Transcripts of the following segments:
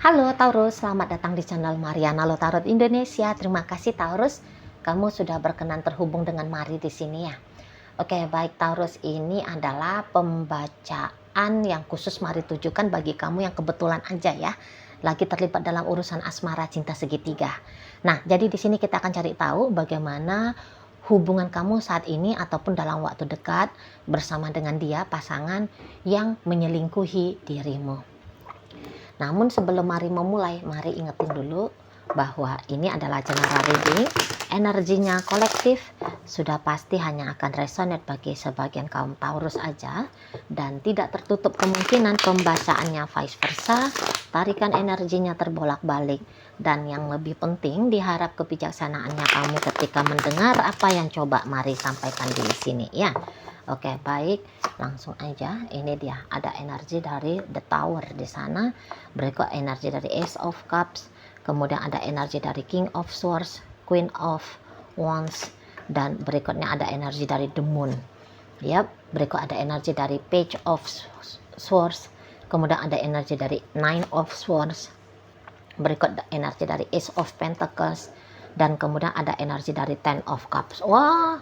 Halo Taurus, selamat datang di channel Mariana Lotarot Indonesia. Terima kasih Taurus, kamu sudah berkenan terhubung dengan Mari di sini ya. Oke, baik Taurus, ini adalah pembacaan yang khusus Mari tujukan bagi kamu yang kebetulan aja ya lagi terlibat dalam urusan asmara cinta segitiga. Nah, jadi di sini kita akan cari tahu bagaimana hubungan kamu saat ini ataupun dalam waktu dekat bersama dengan dia, pasangan yang menyelingkuhi dirimu. Namun sebelum Mari memulai, Mari ingetin dulu bahwa ini adalah general reading. Energinya kolektif, sudah pasti hanya akan resonate bagi sebagian kaum Taurus aja, dan tidak tertutup kemungkinan pembacaannya vice versa, tarikan energinya terbolak-balik. Dan yang lebih penting, diharap kebijaksanaannya kamu ketika mendengar apa yang coba Mari sampaikan di sini ya. Oke, baik, langsung aja. Ini dia, ada energi dari The Tower di sana, berikut energi dari Ace of Cups, kemudian ada energi dari King of Swords, Queen of Wands, dan berikutnya ada energi dari The Moon. Yap, berikut ada energi dari Page of Swords, kemudian ada energi dari Nine of Swords, berikut energi dari Ace of Pentacles, dan kemudian ada energi dari Ten of Cups. Wah,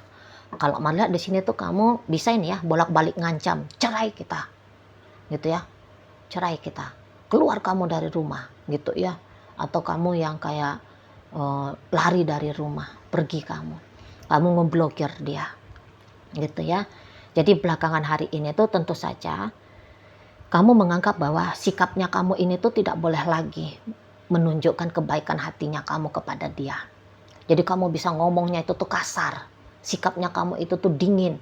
kalau melihat di sini tuh kamu bisa ini ya, bolak-balik ngancam, cerai kita, gitu ya, cerai kita, keluar kamu dari rumah, gitu ya, atau kamu yang kayak lari dari rumah, pergi kamu ngeblokir dia, gitu ya. Jadi belakangan hari ini tuh tentu saja kamu menganggap bahwa sikapnya kamu ini tuh tidak boleh lagi menunjukkan kebaikan hatinya kamu kepada dia. Jadi kamu bisa ngomongnya itu tuh kasar, sikapnya kamu itu tuh dingin,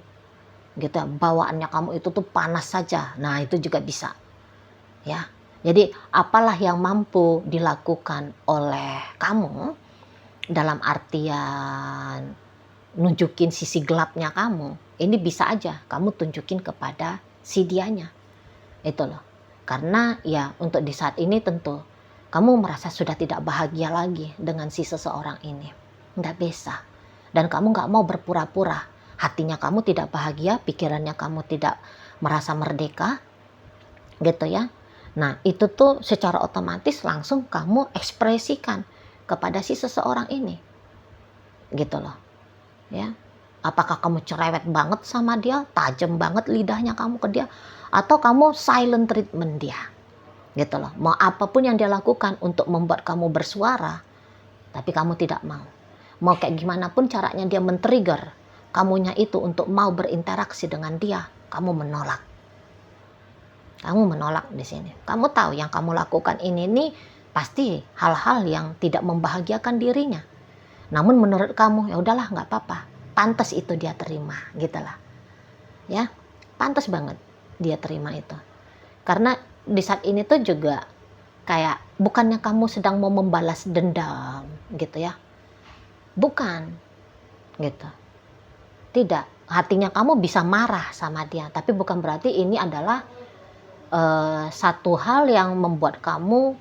gitu ya, bawaannya kamu itu tuh panas saja. Nah, itu juga bisa ya. Jadi apalah yang mampu dilakukan oleh kamu dalam artian nunjukin sisi gelapnya kamu, ini bisa aja kamu tunjukin kepada si dianya, itu loh. Karena ya untuk di saat ini tentu kamu merasa sudah tidak bahagia lagi dengan si seseorang ini, nggak bisa. Dan kamu nggak mau berpura-pura, hatinya kamu tidak bahagia, pikirannya kamu tidak merasa merdeka, gitu ya. Nah, itu tuh secara otomatis langsung kamu ekspresikan kepada si seseorang ini, gitu loh ya. Apakah kamu cerewet banget sama dia, tajam banget lidahnya kamu ke dia, atau kamu silent treatment dia, gitu loh. Mau apapun yang dia lakukan untuk membuat kamu bersuara, tapi kamu tidak mau. Mau kayak gimana pun caranya dia men-trigger kamunya itu untuk mau berinteraksi dengan dia, kamu menolak. Kamu menolak di sini. Kamu tahu yang kamu lakukan ini nih pasti hal-hal yang tidak membahagiakan dirinya. Namun menurut kamu ya udahlah, nggak apa-apa. Pantas itu dia terima, gitulah. Ya, pantas banget dia terima itu. Karena di saat ini tuh juga kayak bukannya kamu sedang mau membalas dendam, gitu ya. Bukan, gitu. Tidak, hatinya kamu bisa marah sama dia, tapi bukan berarti ini adalah satu hal yang membuat kamu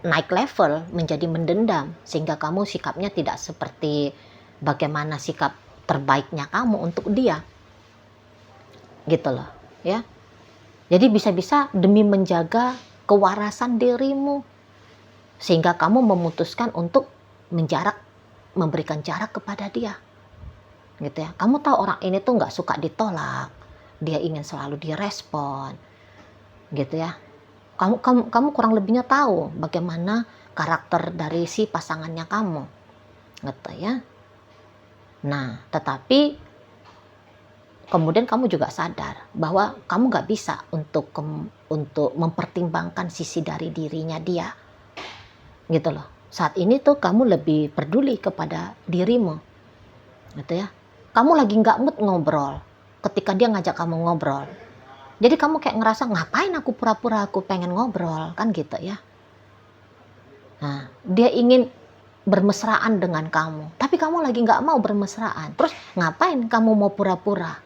naik level menjadi mendendam, sehingga kamu sikapnya tidak seperti bagaimana sikap terbaiknya kamu untuk dia, gitu loh ya. Jadi bisa-bisa demi menjaga kewarasan dirimu, sehingga kamu memutuskan untuk memberikan jarak kepada dia, gitu ya. Kamu tahu orang ini tuh nggak suka ditolak, dia ingin selalu direspon, gitu ya. Kamu kurang lebihnya tahu bagaimana karakter dari si pasangannya kamu, gitu ya. Nah, tetapi kemudian kamu juga sadar bahwa kamu nggak bisa untuk mempertimbangkan sisi dari dirinya dia, gitu loh. Saat ini tuh kamu lebih peduli kepada dirimu, gitu ya. Kamu lagi nggak mood ngobrol ketika dia ngajak kamu ngobrol. Jadi kamu kayak ngerasa, ngapain aku pura-pura aku pengen ngobrol, kan gitu ya. Nah, dia ingin bermesraan dengan kamu, tapi kamu lagi nggak mau bermesraan. Terus ngapain kamu mau pura-pura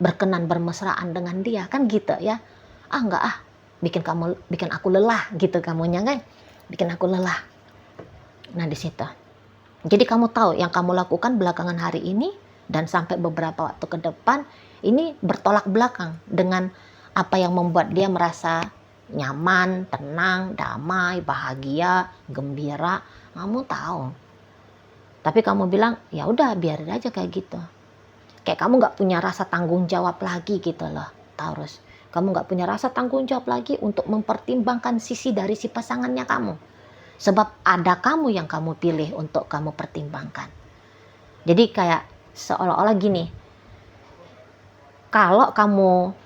berkenan bermesraan dengan dia, kan gitu ya. Enggak bikin aku lelah gitu kamunya kan, bikin aku lelah. Nah, di situ. Jadi kamu tahu yang kamu lakukan belakangan hari ini dan sampai beberapa waktu ke depan ini bertolak belakang dengan apa yang membuat dia merasa nyaman, tenang, damai, bahagia, gembira, kamu tahu. Tapi kamu bilang, ya udah biarin aja kayak gitu. Kayak kamu nggak punya rasa tanggung jawab lagi gitu loh, Taurus. Kamu nggak punya rasa tanggung jawab lagi untuk mempertimbangkan sisi dari si pasangannya kamu. Sebab ada kamu yang kamu pilih untuk kamu pertimbangkan. Jadi kayak seolah-olah gini, kalau kamu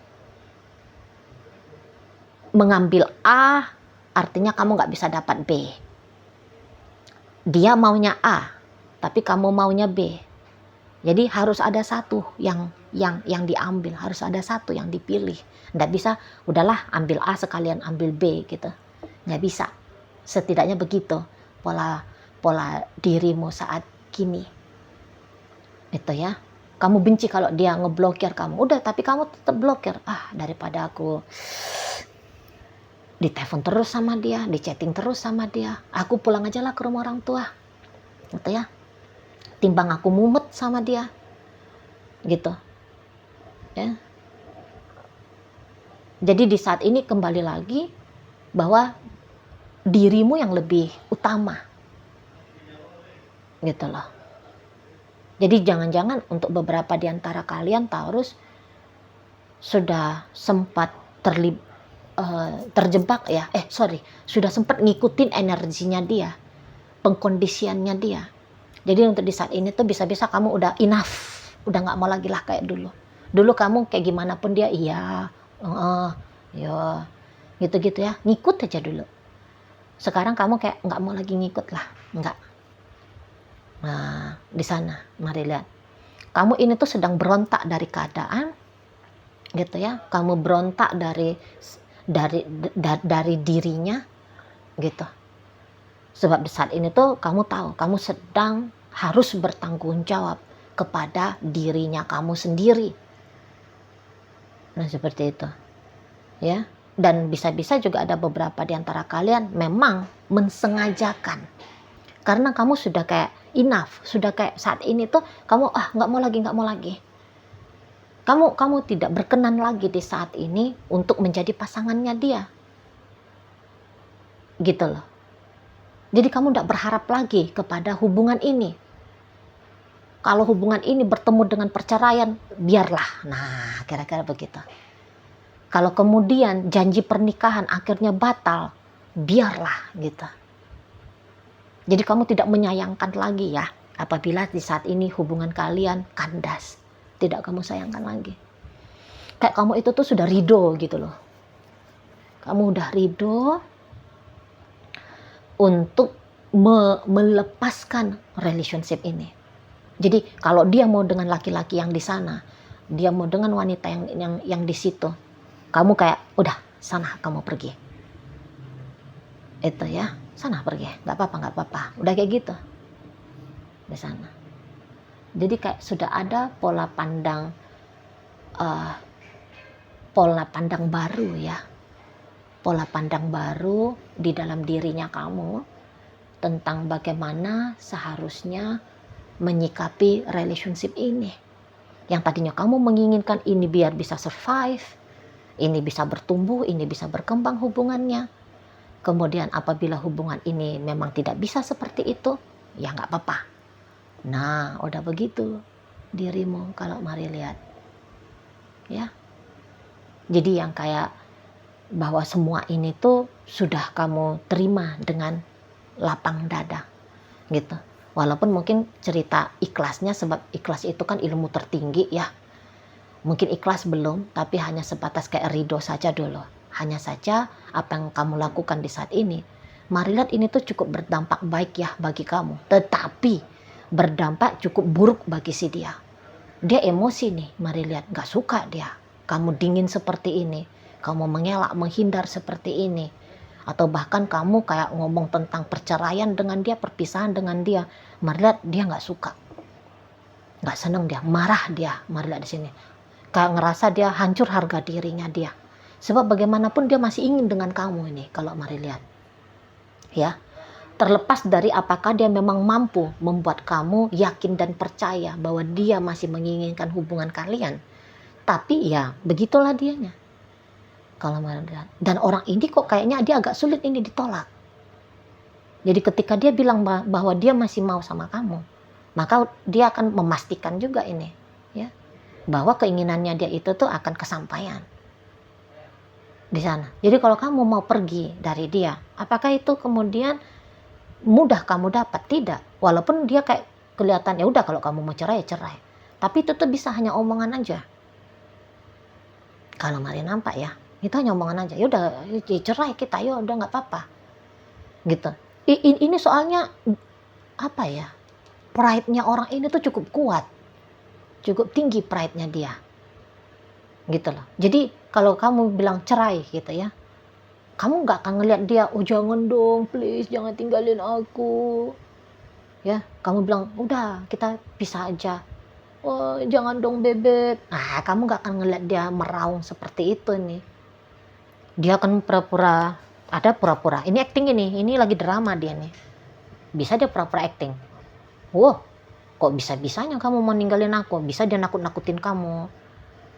mengambil A, artinya kamu nggak bisa dapat B. Dia maunya A, tapi kamu maunya B. Jadi harus ada satu yang diambil, harus ada satu yang dipilih. Nggak bisa, udahlah ambil A sekalian ambil B gitu. Nggak bisa. Setidaknya begitu pola dirimu saat kini. Itu ya. Kamu benci kalau dia ngeblokir kamu. Udah, tapi kamu tetap blokir. Daripada aku ditelepon terus sama dia, di-chatting terus sama dia, aku pulang aja lah ke rumah orang tua. Gitu ya. Timbang aku mumet sama dia. Gitu. Ya. Jadi di saat ini kembali lagi bahwa dirimu yang lebih utama. Gitu loh. Jadi jangan-jangan untuk beberapa di antara kalian Taurus sudah sempat terjebak ya. Sudah sempat ngikutin energinya dia, pengkondisiannya dia. Jadi untuk di saat ini tuh bisa-bisa kamu udah enough, udah nggak mau lagi lah kayak dulu. Dulu kamu kayak gimana pun dia iya, ya, gitu-gitu ya, ngikut aja dulu. Sekarang kamu kayak nggak mau lagi ngikut lah, nggak. Nah, di sana, mari lihat. Kamu ini tuh sedang berontak dari keadaan, gitu ya. Kamu berontak dari dirinya, gitu. Sebab di saat ini tuh kamu tahu, kamu sedang harus bertanggung jawab kepada dirinya kamu sendiri. Nah, seperti itu. Ya. Dan bisa-bisa juga ada beberapa di antara kalian memang mensengajakan. Karena kamu sudah kayak enough, sudah kayak saat ini tuh kamu nggak mau lagi. Kamu tidak berkenan lagi di saat ini untuk menjadi pasangannya dia. Gitu loh. Jadi kamu tidak berharap lagi kepada hubungan ini. Kalau hubungan ini bertemu dengan perceraian, biarlah. Nah, kira-kira begitu. Kalau kemudian janji pernikahan akhirnya batal, biarlah gitu. Jadi kamu tidak menyayangkan lagi ya, apabila di saat ini hubungan kalian kandas. Tidak kamu sayangkan lagi. Kayak kamu itu tuh sudah ridho gitu loh. Kamu udah ridho untuk melepaskan relationship ini. Jadi kalau dia mau dengan laki-laki yang di sana, dia mau dengan wanita yang di situ, kamu kayak udah sana kamu pergi. Itu ya, sana pergi, nggak apa-apa, udah kayak gitu di sana. Jadi kayak sudah ada pola pandang baru ya, pola pandang baru di dalam dirinya kamu tentang bagaimana seharusnya menyikapi relationship ini. Yang tadinya kamu menginginkan ini biar bisa survive, ini bisa bertumbuh, ini bisa berkembang hubungannya. Kemudian apabila hubungan ini memang tidak bisa seperti itu, ya nggak apa-apa. Nah, udah begitu dirimu kalau mari lihat. Ya. Jadi yang kayak bahwa semua ini tuh sudah kamu terima dengan lapang dada. Gitu. Walaupun mungkin cerita ikhlasnya, sebab ikhlas itu kan ilmu tertinggi ya. Mungkin ikhlas belum, tapi hanya sebatas kayak ridho saja dulu. Hanya saja apa yang kamu lakukan di saat ini, mari lihat ini tuh cukup berdampak baik ya bagi kamu. Tetapi berdampak cukup buruk bagi si dia. Dia emosi nih, mari lihat, gak suka dia. Kamu dingin seperti ini, kamu mengelak, menghindar seperti ini. Atau bahkan kamu kayak ngomong tentang perceraian dengan dia, perpisahan dengan dia. Mari lihat, dia gak suka. Gak seneng dia, marah dia, mari lihat di sini. Kayak ngerasa dia hancur harga dirinya dia. Sebab bagaimanapun dia masih ingin dengan kamu ini, kalau mari lihat. Ya, terlepas dari apakah dia memang mampu membuat kamu yakin dan percaya bahwa dia masih menginginkan hubungan kalian. Tapi ya, begitulah dianya. Kalau Mari lihat, dan orang ini kok kayaknya dia agak sulit ini ditolak. Jadi ketika dia bilang bahwa dia masih mau sama kamu, maka dia akan memastikan juga ini, ya, bahwa keinginannya dia itu tuh akan kesampaian di sana. Jadi kalau kamu mau pergi dari dia, apakah itu kemudian mudah kamu dapat? Tidak. Walaupun dia kayak kelihatan ya udah kalau kamu mau cerai ya cerai. Tapi itu tuh bisa hanya omongan aja. Kalau Mari nampak ya, itu hanya omongan aja. Ya udah cerai kita, ya udah nggak apa-apa. Gitu. Ini soalnya apa ya? Pride-nya orang ini tuh cukup kuat. Cukup tinggi pride-nya dia. Gitu loh. Jadi kalau kamu bilang cerai gitu ya, kamu nggak akan ngeliat dia, oh jangan dong, please jangan tinggalin aku. Ya, kamu bilang udah kita pisah aja. Oh jangan dong bebek. Nah, kamu nggak akan ngeliat dia meraung seperti itu nih. Dia akan pura-pura, ada pura-pura. Ini acting ini lagi drama dia nih. Bisa dia pura-pura acting. Wow, kok bisa-bisanya kamu mau ninggalin aku? Bisa dia nakut-nakutin kamu.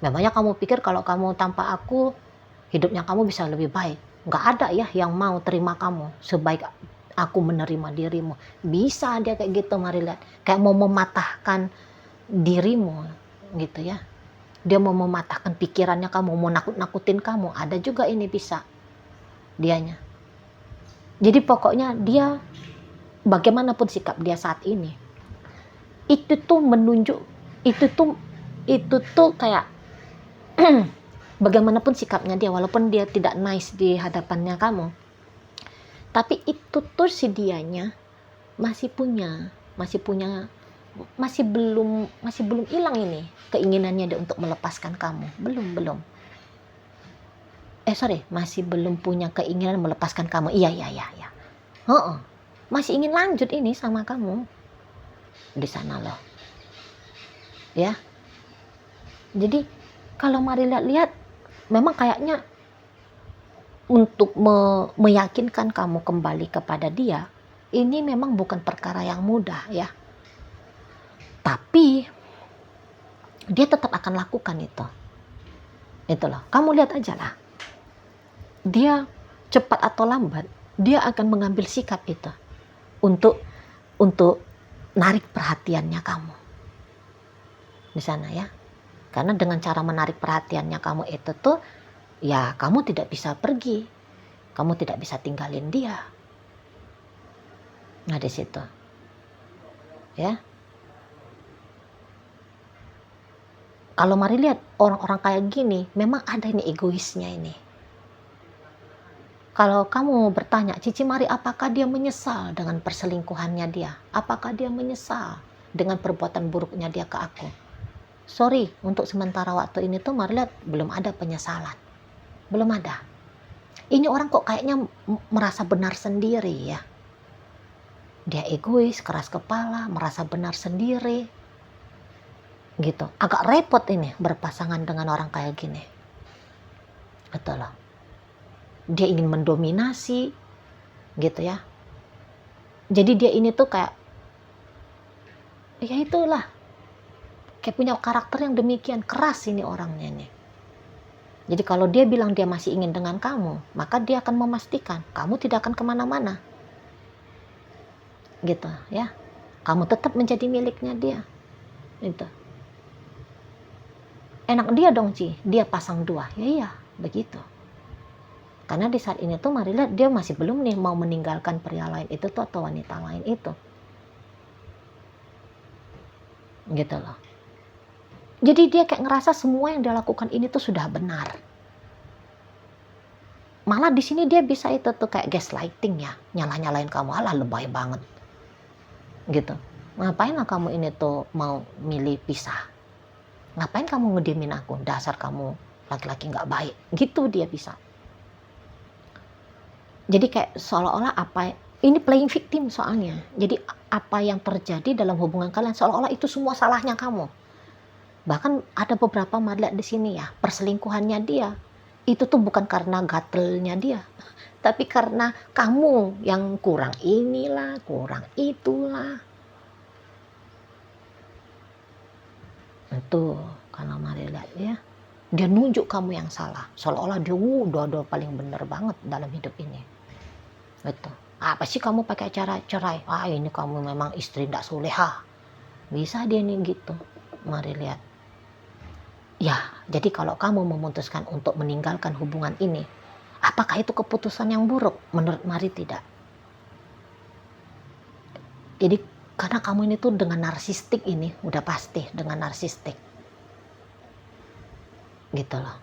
Memangnya kamu pikir kalau kamu tanpa aku, hidupnya kamu bisa lebih baik? Nggak ada ya yang mau terima kamu sebaik aku menerima dirimu. Bisa dia kayak gitu, Mari lihat. Kayak mau mematahkan dirimu gitu ya. Dia mau mematahkan pikirannya kamu, mau nakut-nakutin kamu. Ada juga ini bisa dianya. Jadi pokoknya dia bagaimanapun sikap dia saat ini, itu tuh menunjuk, itu tuh kayak bagaimanapun sikapnya dia, walaupun dia tidak nice di hadapannya kamu, tapi itu tuh si dianya masih belum hilang ini keinginannya dia untuk melepaskan kamu. Belum. Masih belum punya keinginan melepaskan kamu. Iya. Masih ingin lanjut ini sama kamu di sana loh. Ya. Jadi kalau Mari lihat, memang kayaknya untuk meyakinkan kamu kembali kepada dia, ini memang bukan perkara yang mudah ya. Tapi dia tetap akan lakukan itu. Itu loh. Kamu lihat aja lah. Dia cepat atau lambat, dia akan mengambil sikap itu untuk narik perhatiannya kamu di sana ya. Karena dengan cara menarik perhatiannya kamu itu tuh, ya kamu tidak bisa pergi, kamu tidak bisa tinggalin dia. Nah di situ, ya. Kalau Mari lihat orang-orang kayak gini, memang ada ini egoisnya ini. Kalau kamu bertanya, Cici Mari, apakah dia menyesal dengan perselingkuhannya dia? Apakah dia menyesal dengan perbuatan buruknya dia ke aku? Sorry, untuk sementara waktu ini tuh Mari lihat belum ada penyesalan. Belum ada. Ini orang kok kayaknya merasa benar sendiri ya. Dia egois, keras kepala, merasa benar sendiri. Gitu. Agak repot ini berpasangan dengan orang kayak gini. Betul loh. Dia ingin mendominasi gitu ya. Jadi dia ini tuh kayak, ya itulah, kayak punya karakter yang demikian keras ini orangnya nih. Jadi kalau dia bilang dia masih ingin dengan kamu, maka dia akan memastikan kamu tidak akan kemana-mana gitu ya. Kamu tetap menjadi miliknya dia. Itu enak dia dong, Ci, dia pasang dua. Ya iya begitu. Karena di saat ini tuh Mari lihat dia masih belum nih mau meninggalkan pria lain itu tuh atau wanita lain itu. Gitu loh. Jadi dia kayak ngerasa semua yang dia lakukan ini tuh sudah benar. Malah di sini dia bisa itu tuh kayak gaslighting ya, nyalah-nyalahin kamu, alah lebay banget. Gitu. Ngapain lah kamu ini tuh mau milih pisah? Ngapain kamu ngediemin aku? Dasar kamu laki-laki nggak baik. Gitu dia bisa. Jadi kayak seolah-olah ini playing victim soalnya. Jadi apa yang terjadi dalam hubungan kalian seolah-olah itu semua salahnya kamu. Bahkan ada beberapa Mari lihat di sini ya, perselingkuhannya dia itu tuh bukan karena gatelnya dia, tapi karena kamu yang kurang inilah, kurang itulah. Itu kalau Mari lihat ya. Dia nunjuk kamu yang salah, seolah-olah dia udah paling bener banget dalam hidup ini. Gitu. Apa sih kamu pakai cara cerai? Ini kamu memang istri tidak soleha. Bisa dia nih gitu. Mari lihat. Ya, jadi kalau kamu memutuskan untuk meninggalkan hubungan ini, apakah itu keputusan yang buruk? Menurut Mari tidak. Jadi karena kamu ini tuh dengan narsistik ini, udah pasti dengan narsistik. Gitu loh.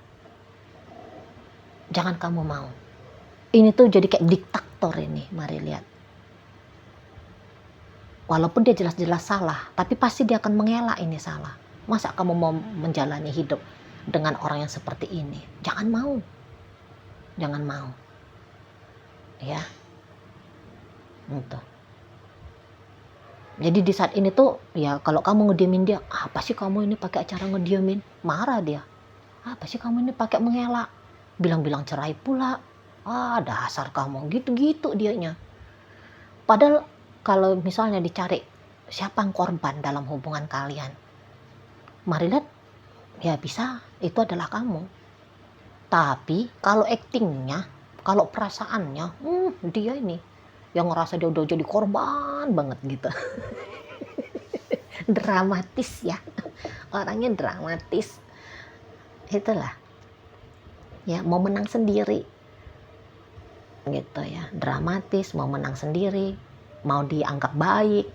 Jangan kamu mau. Ini tuh jadi kayak diktator ini, Mari lihat. Walaupun dia jelas-jelas salah, tapi pasti dia akan mengelak ini salah. Masa kamu mau menjalani hidup dengan orang yang seperti ini? Jangan mau. Jangan mau. Ya. Gitu. Jadi di saat ini tuh, ya kalau kamu ngediemin dia, apa sih kamu ini pakai cara ngediemin? Marah dia. Apa sih kamu ini pakai mengelak? Bilang-bilang cerai pula. Dasar kamu. Gitu-gitu dianya. Padahal kalau misalnya dicari siapa yang korban dalam hubungan kalian, Mari lihat, ya bisa, itu adalah kamu. Tapi kalau aktingnya, kalau perasaannya, dia ini yang ngerasa dia udah jadi korban banget gitu. Dramatis ya, orangnya dramatis. Itulah, ya mau menang sendiri, gitu ya, dramatis, mau menang sendiri, mau dianggap baik,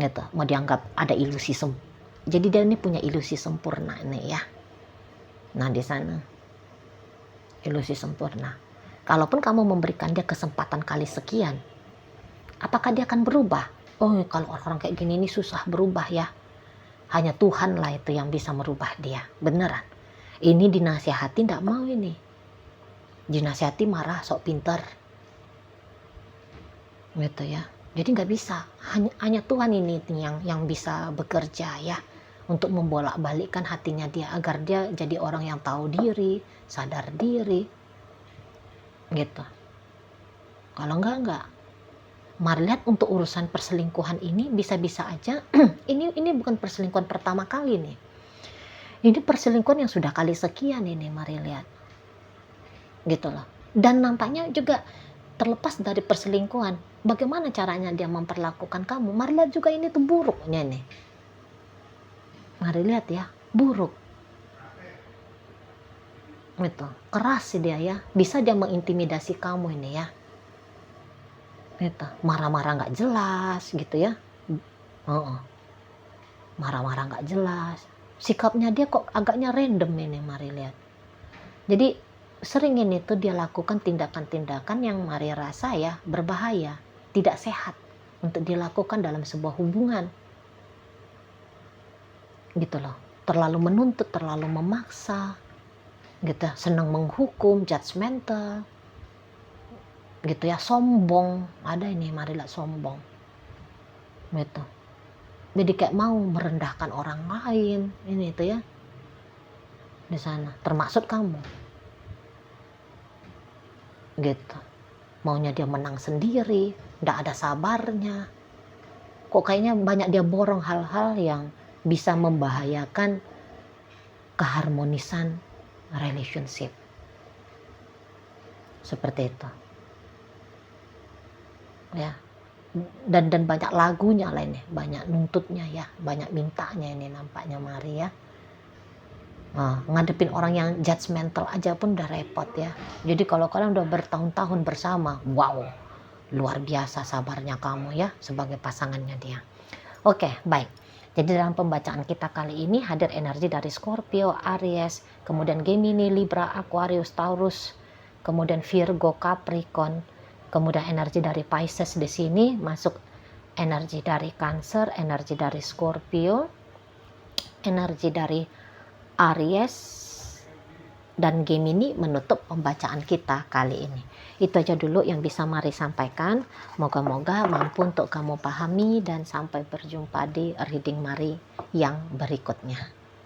gitu, mau dianggap ada ilusi jadi dia ini punya ilusi sempurna nih ya. Nah di sana ilusi sempurna. Kalaupun kamu memberikan dia kesempatan kali sekian, apakah dia akan berubah? Kalau orang kayak gini ini susah berubah ya. Hanya Tuhan lah itu yang bisa merubah dia. Beneran. Ini dinasihati tidak mau ini. Dinasihati marah, sok pinter. Gitu ya. Jadi nggak bisa. Hanya Tuhan ini yang bisa bekerja ya. Untuk membolak-balikkan hatinya dia agar dia jadi orang yang tahu diri, sadar diri, gitu. Kalau enggak. Mari lihat untuk urusan perselingkuhan ini bisa-bisa aja ini bukan perselingkuhan pertama kali nih. Ini perselingkuhan yang sudah kali sekian ini, Mari lihat. Gitu loh. Dan nampaknya juga terlepas dari perselingkuhan, bagaimana caranya dia memperlakukan kamu. Mari lihat juga ini tuh buruknya nih. Mari lihat ya, buruk. Gitu. Keras sih dia ya. Bisa dia mengintimidasi kamu ini ya. Gitu. Marah-marah nggak jelas gitu ya. Marah-marah nggak jelas. Sikapnya dia kok agaknya random ini, Mari lihat. Jadi sering ini tuh dia lakukan tindakan-tindakan yang Mari rasa ya berbahaya, tidak sehat untuk dilakukan dalam sebuah hubungan. Gitu loh, terlalu menuntut, terlalu memaksa, gitu, senang menghukum, judgmental, gitu ya, sombong, ada ini Mari lihat sombong, gitu. Jadi kayak mau merendahkan orang lain, ini itu ya, di sana, termasuk kamu, gitu. Maunya dia menang sendiri, nggak ada sabarnya. Kok kayaknya banyak dia borong hal-hal yang bisa membahayakan keharmonisan relationship. Seperti itu. Ya. Dan banyak lagunya lainnya, banyak nuntutnya ya, banyak mintanya ini nampaknya Mari ya. Ngadepin orang yang judgmental aja pun udah repot ya. Jadi kalau kalian udah bertahun-tahun bersama, wow, luar biasa sabarnya kamu ya sebagai pasangannya dia. Oke, baik. Jadi dalam pembacaan kita kali ini hadir energi dari Scorpio, Aries, kemudian Gemini, Libra, Aquarius, Taurus, kemudian Virgo, Capricorn, kemudian energi dari Pisces di sini masuk energi dari Cancer, energi dari Scorpio, energi dari Aries dan Gemini menutup pembacaan kita kali ini. Itu aja dulu yang bisa Mari sampaikan. Moga-moga mampu untuk kamu pahami dan sampai berjumpa di reading Mari yang berikutnya.